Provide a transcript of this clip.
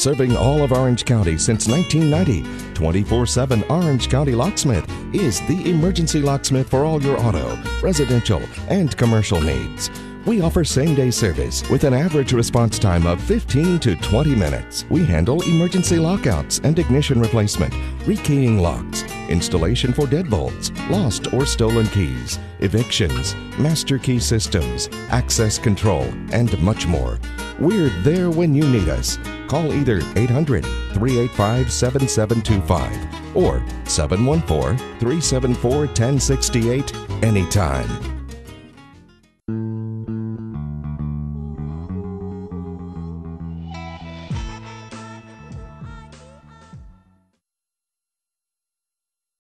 Serving all of Orange County since 1990, 24/7 Orange County Locksmith is the emergency locksmith for all your auto, residential, and commercial needs. We offer same-day service with an average response time of 15 to 20 minutes. We handle emergency lockouts and ignition replacement, rekeying locks, installation for deadbolts, lost or stolen keys, evictions, master key systems, access control, and much more. We're there when you need us. Call either 800-385-7725 or 714-374-1068 anytime.